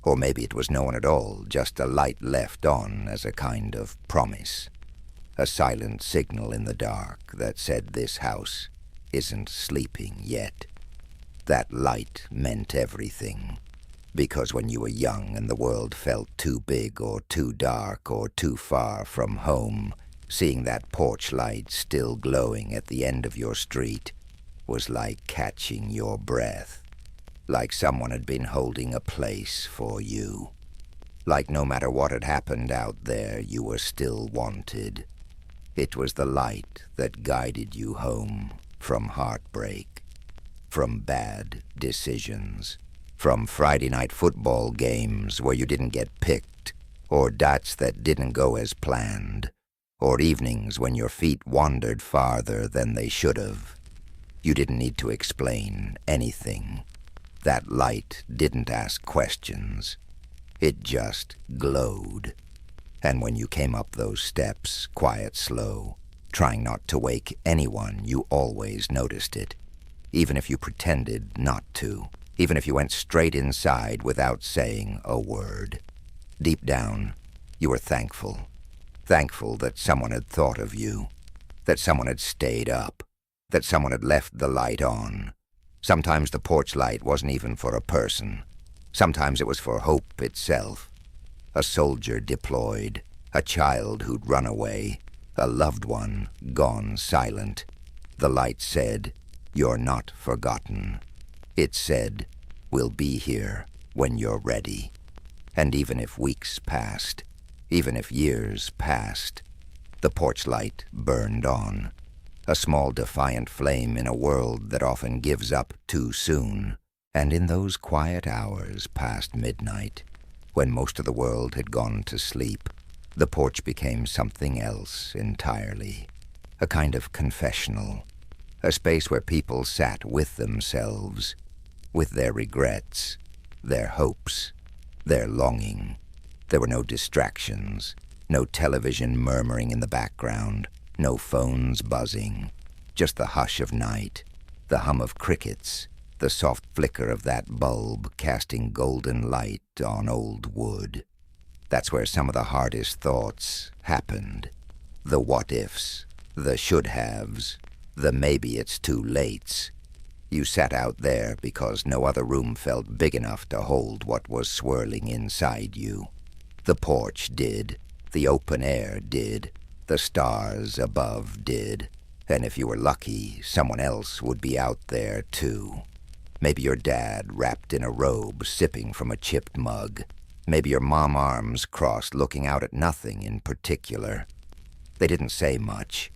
Or maybe it was no one at all, just a light left on as a kind of promise, a silent signal in the dark that said this house isn't sleeping yet. That light meant everything, because when you were young and the world felt too big or too dark or too far from home, Seeing that porch light still glowing at the end of your street was like catching your breath, like someone had been holding a place for you, like no matter what had happened out there, you were still wanted. It was the light that guided you home from heartbreak, from bad decisions, from Friday night football games where you didn't get picked, or dates that didn't go as planned, or evenings when your feet wandered farther than they should have. You didn't need to explain anything. That light didn't ask questions. It just glowed. And when you came up those steps, quiet, slow, trying not to wake anyone, you always noticed it, even if you pretended not to, even if you went straight inside without saying a word. Deep down, you were thankful. Thankful that someone had thought of you, that someone had stayed up, that someone had left the light on. Sometimes the porch light wasn't even for a person. Sometimes it was for hope itself. A soldier deployed, a child who'd run away, a loved one gone silent. The light said, "You're not forgotten." It said, "We'll be here when you're ready." And even if weeks passed, even if years passed, the porch light burned on, a small defiant flame in a world that often gives up too soon. And in those quiet hours past midnight, when most of the world had gone to sleep, the porch became something else entirely, a kind of confessional, a space where people sat with themselves, with their regrets, their hopes, their longing. There were no distractions, no television murmuring in the background, no phones buzzing, just the hush of night, the hum of crickets, the soft flicker of that bulb casting golden light on old wood. That's where some of the hardest thoughts happened. The what-ifs, the should-haves, the maybe-it's-too-lates. You sat out there because no other room felt big enough to hold what was swirling inside you. The porch did, the open air did, the stars above did, and if you were lucky, someone else would be out there too. Maybe your dad wrapped in a robe sipping from a chipped mug. Maybe your mom arms crossed looking out at nothing in particular. They didn't say much,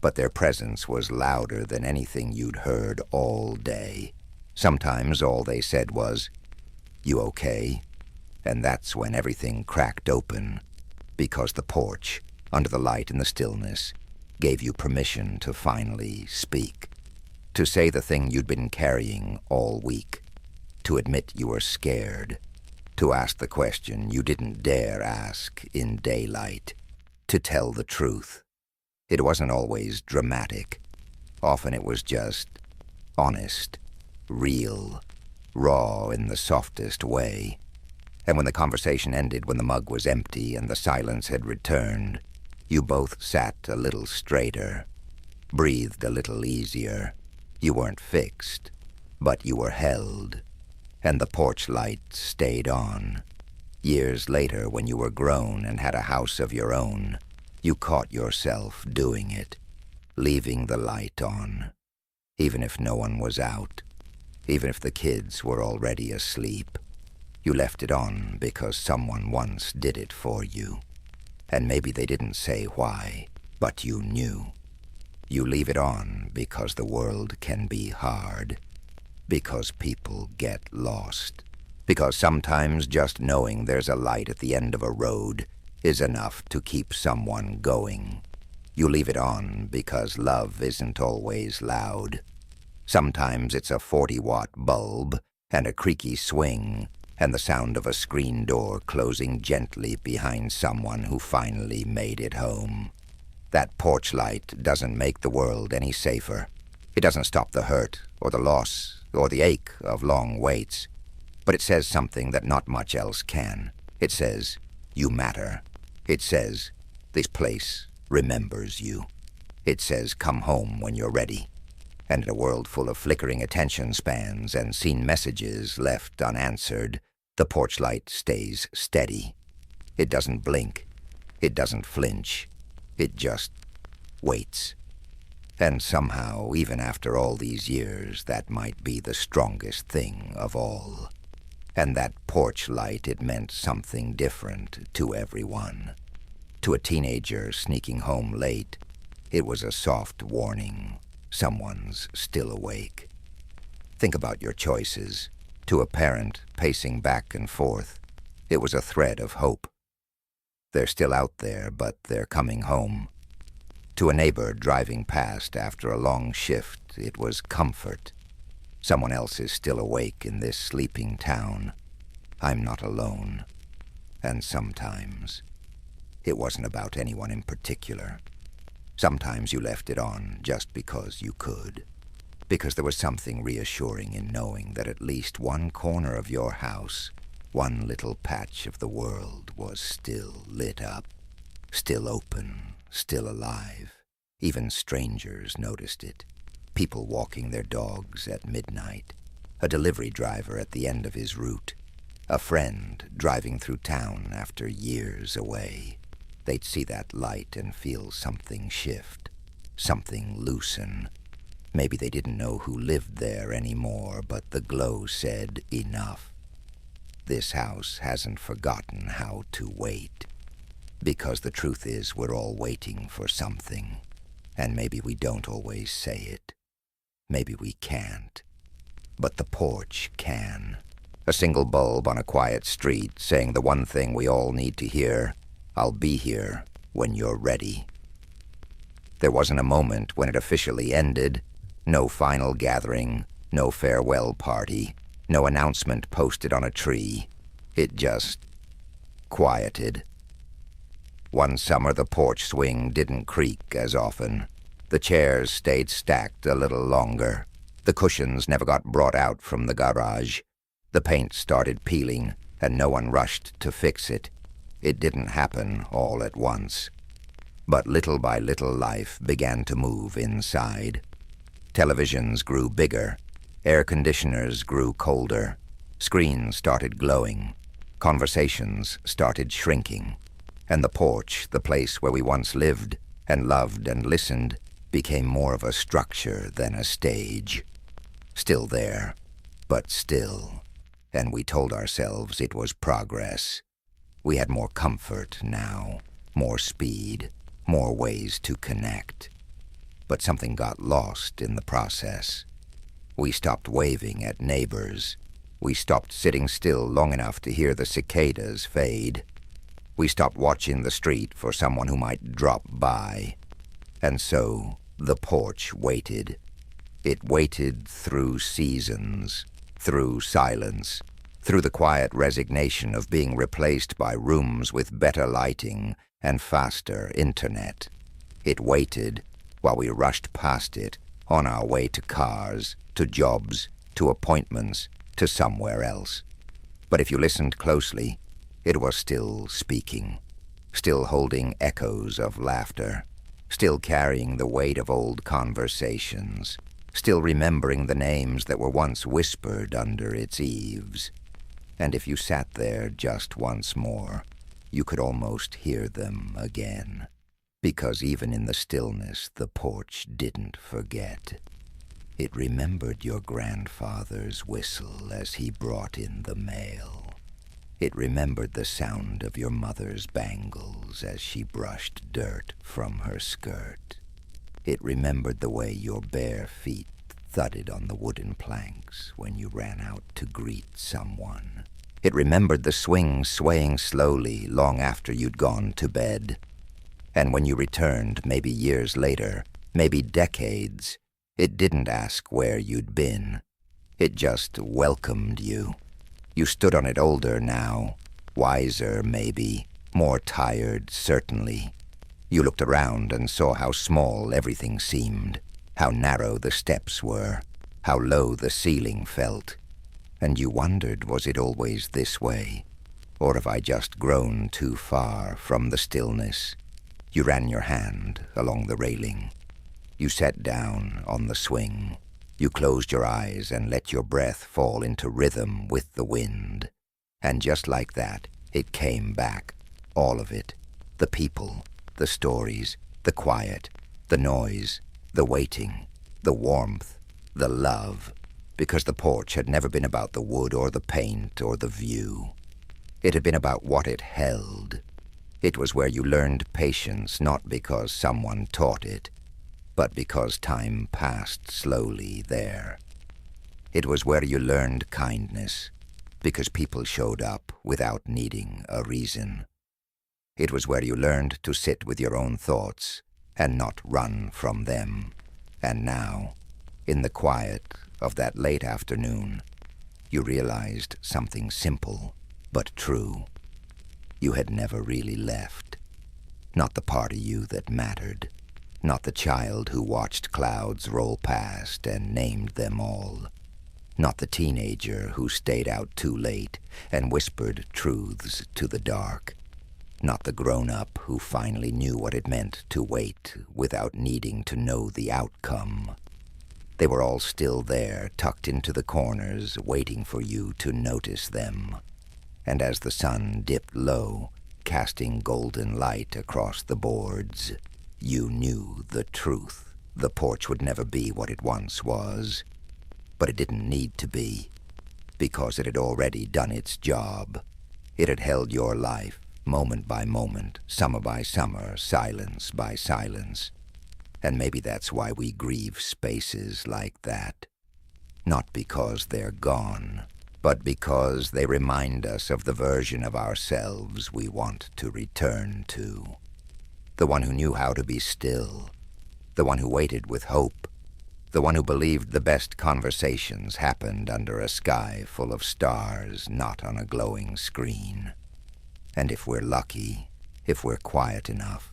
but their presence was louder than anything you'd heard all day. Sometimes all they said was, "You okay?" And that's when everything cracked open, because the porch, under the light and the stillness, gave you permission to finally speak, to say the thing you'd been carrying all week, to admit you were scared, to ask the question you didn't dare ask in daylight, to tell the truth. It wasn't always dramatic. Often it was just honest, real, raw in the softest way. And when the conversation ended, when the mug was empty and the silence had returned, you both sat a little straighter, breathed a little easier. You weren't fixed, but you were held, and the porch light stayed on. Years later, when you were grown and had a house of your own, you caught yourself doing it, leaving the light on, even if no one was out, even if the kids were already asleep. You left it on because someone once did it for you. And maybe they didn't say why, but you knew. You leave it on because the world can be hard, because people get lost, because sometimes just knowing there's a light at the end of a road is enough to keep someone going. You leave it on because love isn't always loud. Sometimes it's a 40-watt bulb and a creaky swing and the sound of a screen door closing gently behind someone who finally made it home. That porch light doesn't make the world any safer. It doesn't stop the hurt or the loss or the ache of long waits. But it says something that not much else can. It says, you matter. It says, this place remembers you. It says, come home when you're ready. And in a world full of flickering attention spans and seen messages left unanswered, the porch light stays steady. It doesn't blink. It doesn't flinch. It just waits. And somehow, even after all these years, that might be the strongest thing of all. And that porch light, it meant something different to everyone. To a teenager sneaking home late, it was a soft warning. Someone's still awake. Think about your choices. To a parent pacing back and forth, it was a thread of hope. They're still out there, but they're coming home. To a neighbor driving past after a long shift, it was comfort. Someone else is still awake in this sleeping town. I'm not alone. And sometimes, it wasn't about anyone in particular. Sometimes you left it on just because you could. Because there was something reassuring in knowing that at least one corner of your house, one little patch of the world, was still lit up, still open, still alive. Even strangers noticed it. People walking their dogs at midnight. A delivery driver at the end of his route. A friend driving through town after years away. They'd see that light and feel something shift, something loosen. Maybe they didn't know who lived there anymore, but the glow said enough. This house hasn't forgotten how to wait. Because the truth is, we're all waiting for something. And maybe we don't always say it. Maybe we can't. But the porch can. A single bulb on a quiet street saying the one thing we all need to hear: I'll be here when you're ready. There wasn't a moment when it officially ended. No final gathering, no farewell party, no announcement posted on a tree. It just quieted. One summer the porch swing didn't creak as often. The chairs stayed stacked a little longer. The cushions never got brought out from the garage. The paint started peeling, and no one rushed to fix it. It didn't happen all at once. But little by little life began to move inside. Televisions grew bigger. Air conditioners grew colder. Screens started glowing. Conversations started shrinking. And the porch, the place where we once lived and loved and listened, became more of a structure than a stage. Still there, but still. And we told ourselves it was progress. We had more comfort now, more speed, more ways to connect. But something got lost in the process. We stopped waving at neighbors. We stopped sitting still long enough to hear the cicadas fade. We stopped watching the street for someone who might drop by. And so the porch waited. It waited through seasons, through silence, through the quiet resignation of being replaced by rooms with better lighting and faster internet. It waited while we rushed past it on our way to cars, to jobs, to appointments, to somewhere else. But if you listened closely, it was still speaking, still holding echoes of laughter, still carrying the weight of old conversations, still remembering the names that were once whispered under its eaves. And if you sat there just once more, you could almost hear them again. Because even in the stillness, the porch didn't forget. It remembered your grandfather's whistle as he brought in the mail. It remembered the sound of your mother's bangles as she brushed dirt from her skirt. It remembered the way your bare feet thudded on the wooden planks when you ran out to greet someone. It remembered the swing swaying slowly long after you'd gone to bed. And when you returned, maybe years later, maybe decades, it didn't ask where you'd been. It just welcomed you. You stood on it older now, wiser maybe, more tired certainly. You looked around and saw how small everything seemed, how narrow the steps were, how low the ceiling felt. And you wondered, was it always this way? Or have I just grown too far from the stillness? You ran your hand along the railing. You sat down on the swing. You closed your eyes and let your breath fall into rhythm with the wind. And just like that, it came back, all of it. The people, the stories, The quiet, the noise, the waiting, the warmth, the love, because the porch had never been about the wood or the paint or the view. It had been about what it held. It was where you learned patience, not because someone taught it, but because time passed slowly there. It was where you learned kindness, because people showed up without needing a reason. It was where you learned to sit with your own thoughts and not run from them. And now, in the quiet of that late afternoon, you realized something simple but true. You had never really left. Not the part of you that mattered. Not the child who watched clouds roll past and named them all. Not the teenager who stayed out too late and whispered truths to the dark. Not the grown-up who finally knew what it meant to wait without needing to know the outcome. They were all still there, tucked into the corners, waiting for you to notice them. And as the sun dipped low, casting golden light across the boards, you knew the truth. The porch would never be what it once was. But it didn't need to be, because it had already done its job. It had held your life, moment by moment, summer by summer, silence by silence. And maybe that's why we grieve spaces like that. Not because they're gone, but because they remind us of the version of ourselves we want to return to. The one who knew how to be still. The one who waited with hope. The one who believed the best conversations happened under a sky full of stars, not on a glowing screen. And if we're lucky, if we're quiet enough,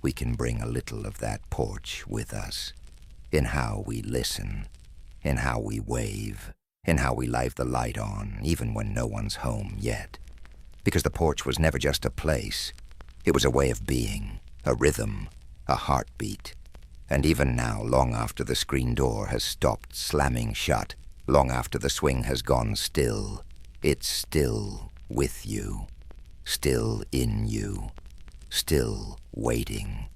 we can bring a little of that porch with us, in how we listen, in how we wave, in how we leave the light on, even when no one's home yet. Because the porch was never just a place. It was a way of being, a rhythm, a heartbeat. And even now, long after the screen door has stopped slamming shut, long after the swing has gone still, it's still with you, still in you, still waiting.